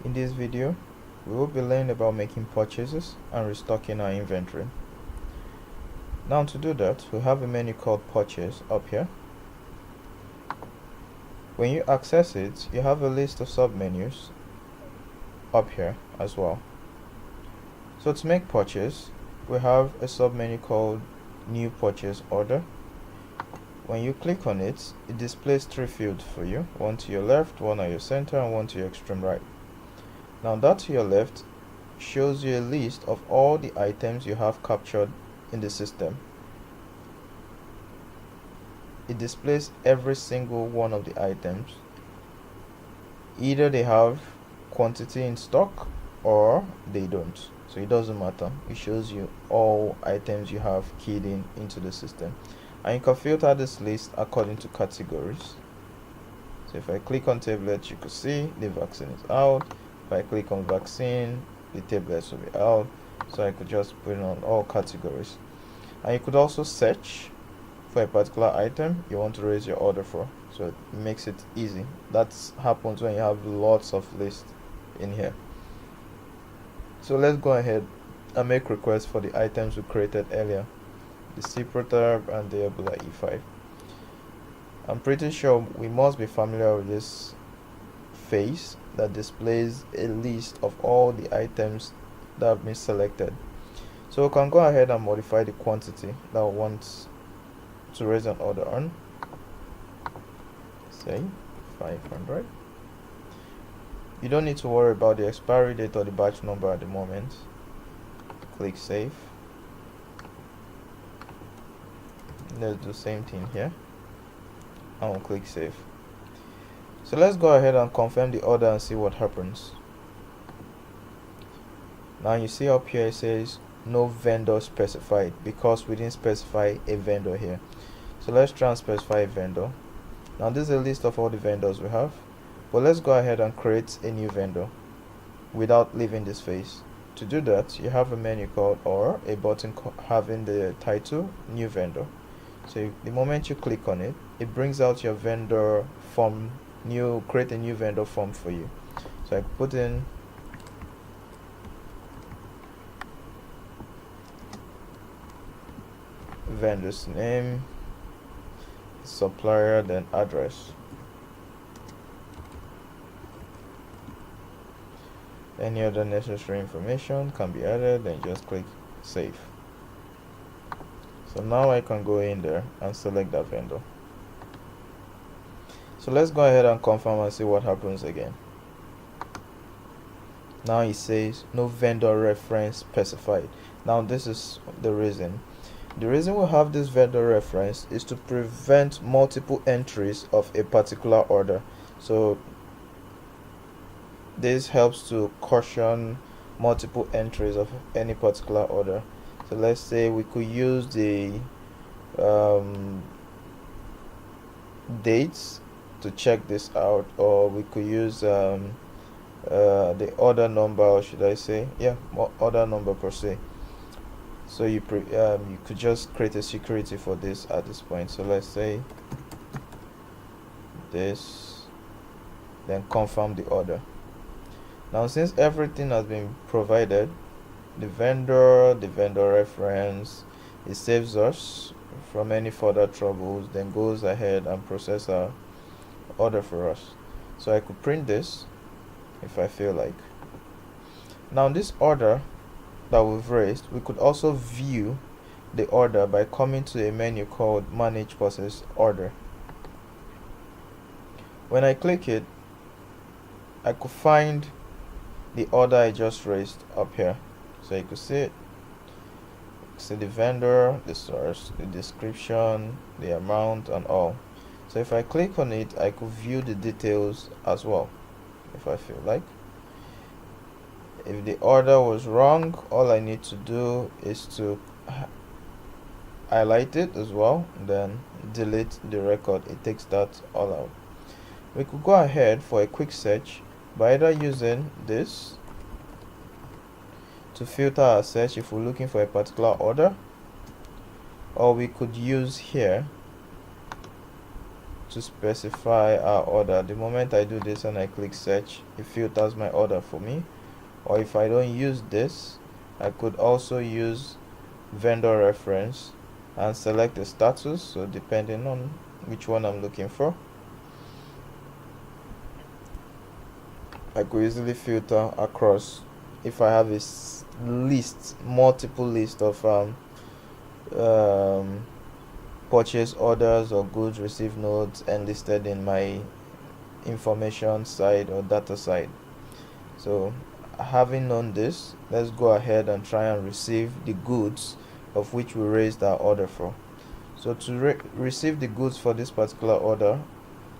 In this video, we will be learning about making purchases and restocking our inventory. Now to do that, we have a menu called Purchase up here. When you access it, you have a list of submenus up here as well. So to make purchase, we have a submenu called New Purchase Order. When you click on it, it displays three fields for you, one to your left, one at your center, and one to your extreme right. Now that to your left shows you a list of all the items you have captured in the system. It displays every single one of the items. Either they have quantity in stock or they don't. So it doesn't matter. It shows you all items you have keyed into the system. And you can filter this list according to categories. So if I click on tablet, you can see the vaccine is out. If I click on vaccine, the tablets will be out. So I could just put it on all categories. And you could also search for a particular item you want to raise your order for. So it makes it easy. That happens when you have lots of lists in here. So let's go ahead and make requests for the items we created earlier, the Ciprotab and the Ebola E5. I'm pretty sure we must be familiar with this face that displays a list of all the items that have been selected. So we can go ahead and modify the quantity that we want to raise an order on. Say 500. You don't need to worry about the expiry date or the batch number at the moment. Click save. Let's do the same thing here, and we'll click save. So let's go ahead and confirm the order and see what happens. Now you see up here it says no vendor specified because we didn't specify a vendor here. So let's try and specify a vendor. Now this is a list of all the vendors we have, but let's go ahead and create a new vendor without leaving this face. To do that, you have a menu called or a button having the title new vendor. So the moment you click on it, it brings out your vendor form, create a new vendor form for you. So I put in vendor's name, supplier, then address. Any other necessary information can be added, then just click save. So now I can go in there and select that vendor. So let's go ahead and confirm and see what happens again. Now it says no vendor reference specified. Now this is the reason. The reason we have this vendor reference is to prevent multiple entries of a particular order. So this helps to caution multiple entries of any particular order. So let's say we could use the dates to check this out, or we could use the order number, or should I say, order number per se. So you could just create a security for this at this point. So let's say this, then confirm the order. Now since everything has been provided, the vendor reference, it saves us from any further troubles, then goes ahead and process our order for us. So I could print this if I feel like. Now this order that we've raised, we could also view the order by coming to a menu called manage process order. When I click it, I could find the order I just raised up here. So you could see it. See the vendor, the source, the description, the amount, and all. So if I click on it, I could view the details as well if I feel like. If the order was wrong, all I need to do is to highlight it as well, then delete the record. It takes that all out. We could go ahead for a quick search by either using this to filter our search if we're looking for a particular order, or we could use here to specify our order. The moment I do this and I click search, it filters my order for me. Or if I don't use this, I could also use vendor reference and select the status, so depending on which one I'm looking for, I could easily filter across. If I have a multiple list of purchase orders or goods received notes enlisted in my information side or data side. So having known this, let's go ahead and try and receive the goods of which we raised our order for. So to receive the goods for this particular order,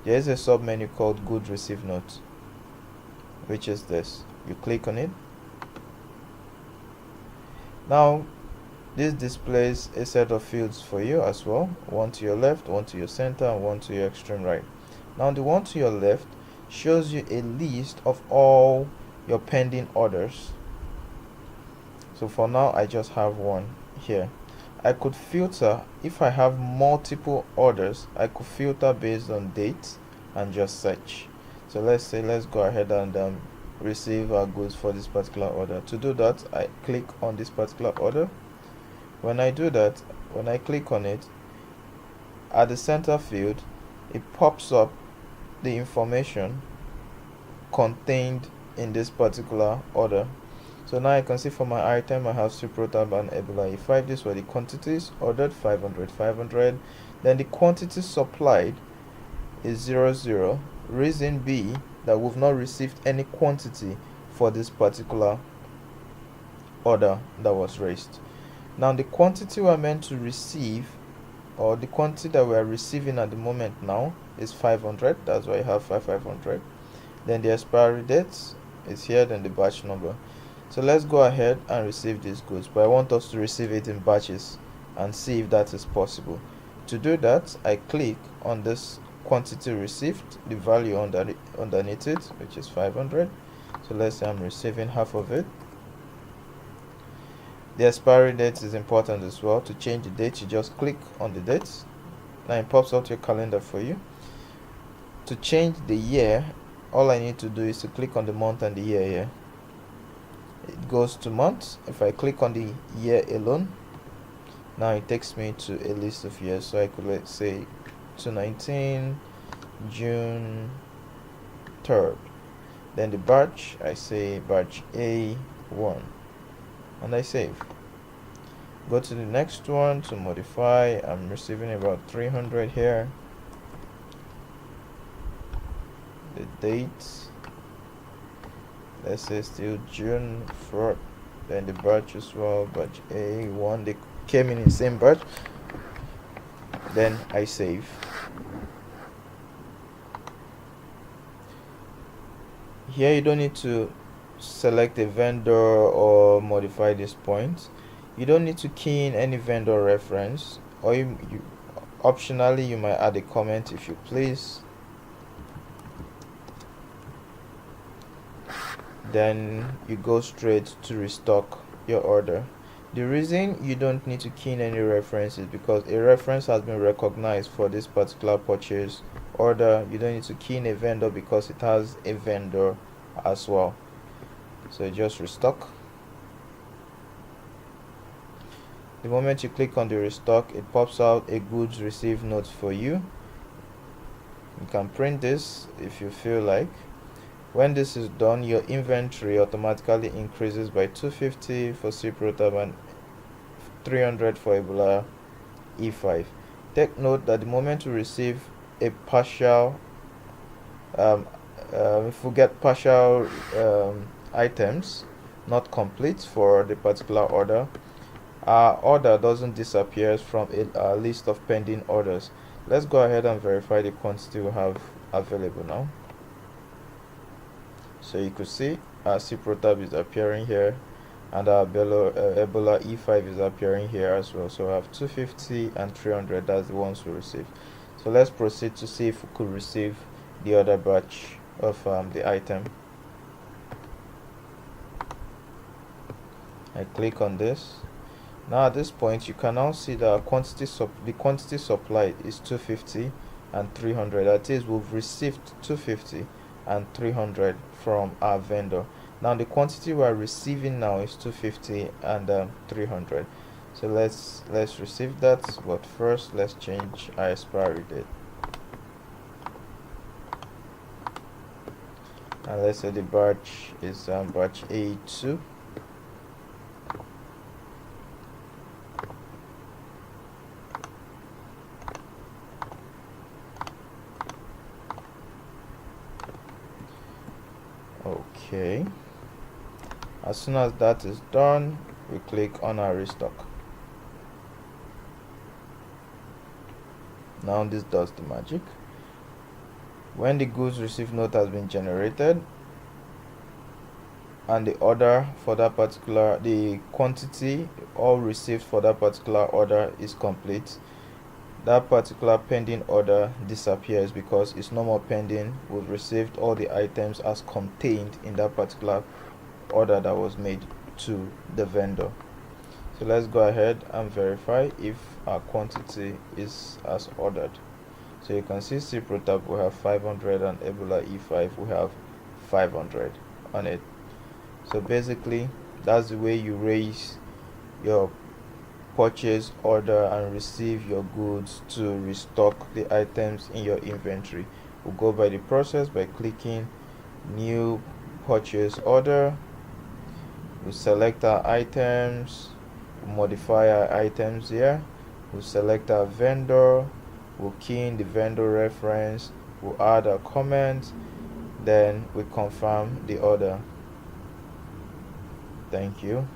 there is a sub menu called goods received notes, which is this. You click on it. Now this displays a set of fields for you as well, one to your left, one to your center, and one to your extreme right. Now the one to your left shows you a list of all your pending orders. So for now I just have one here. I could filter. If I have multiple orders, I could filter based on date and just search. So let's go ahead and receive our goods for this particular order. To do that, I click on this particular order. When I do that, when I click on it, at the center field, it pops up the information contained in this particular order. So now I can see for my item I have Ciprotab and Ebola E5. These were the quantities ordered: 500, 500. Then the quantity supplied is 00. Reason B, that we've not received any quantity for this particular order that was raised. Now the quantity we're meant to receive, or the quantity that we are receiving at the moment now, is 500. That's why I have 500. Then the expiry date is here, then the batch number. So let's go ahead and receive these goods, but I want us to receive it in batches and see if that is possible. To do that, I click on this quantity received, the value underneath it, which is 500. So let's say I'm receiving half of it. The expiry date is important as well. To change the date, you just click on the date. Now it pops out your calendar for you. To change the year, all I need to do is to click on the month and the year here. It goes to months. If I click on the year alone, now it takes me to a list of years. So I could, let's say, 2019 June 3rd. Then the batch, I say batch A1, and I save. Go to the next one to modify. I'm receiving about 300 here. The date, let's say still June 4th. Then the batch as well, batch A1. They came in the same batch. Then I save. Here you don't need to select a vendor or modify this point. You don't need to key in any vendor reference, or optionally you might add a comment if you please. Then you go straight to restock your order. The reason you don't need to key in any reference is because a reference has been recognized for this particular purchase order. You don't need to key in a vendor because it has a vendor as well. So just restock. The moment you click on the restock, it pops out a goods received note for you. You can print this if you feel like. When this is done, your inventory automatically increases by 250 for Ciprotab and 300 for Ebola E5. Take note that the moment you receive a partial, if we get partial items, not complete for the particular order, our order doesn't disappear from a list of pending orders. Let's go ahead and verify the quantity we have available now. So you could see our Ciprotab is appearing here, and our Ebola E5 is appearing here as well. So we have 250 and 300. That's the ones we received. So let's proceed to see if we could receive the other batch of the item. I click on this. Now at this point you can now see that the quantity supplied is 250 and 300. That is, we've received 250 and 300 from our vendor. Now the quantity we are receiving now is 250 and 300. So let's receive that, but first let's change our expiry date, and let's say the batch is batch A2. Okay, as soon as that is done, we click on our restock. Now this does the magic. When the goods received note has been generated and the order for that particular, the quantity all received for that particular order is complete, that particular pending order disappears because it's no more pending. We've received all the items as contained in that particular order that was made to the vendor. So let's go ahead and verify if our quantity is as ordered. So you can see Ciprotab we have 500 and Ebola E5 we have 500 on it. So basically that's the way you raise your purchase order and receive your goods to restock the items in your inventory. We'll go by the process by clicking new purchase order. We'll select our items, we'll modify our items here, we'll select our vendor, we'll key in the vendor reference, we'll add a comment, then we confirm the order. Thank you.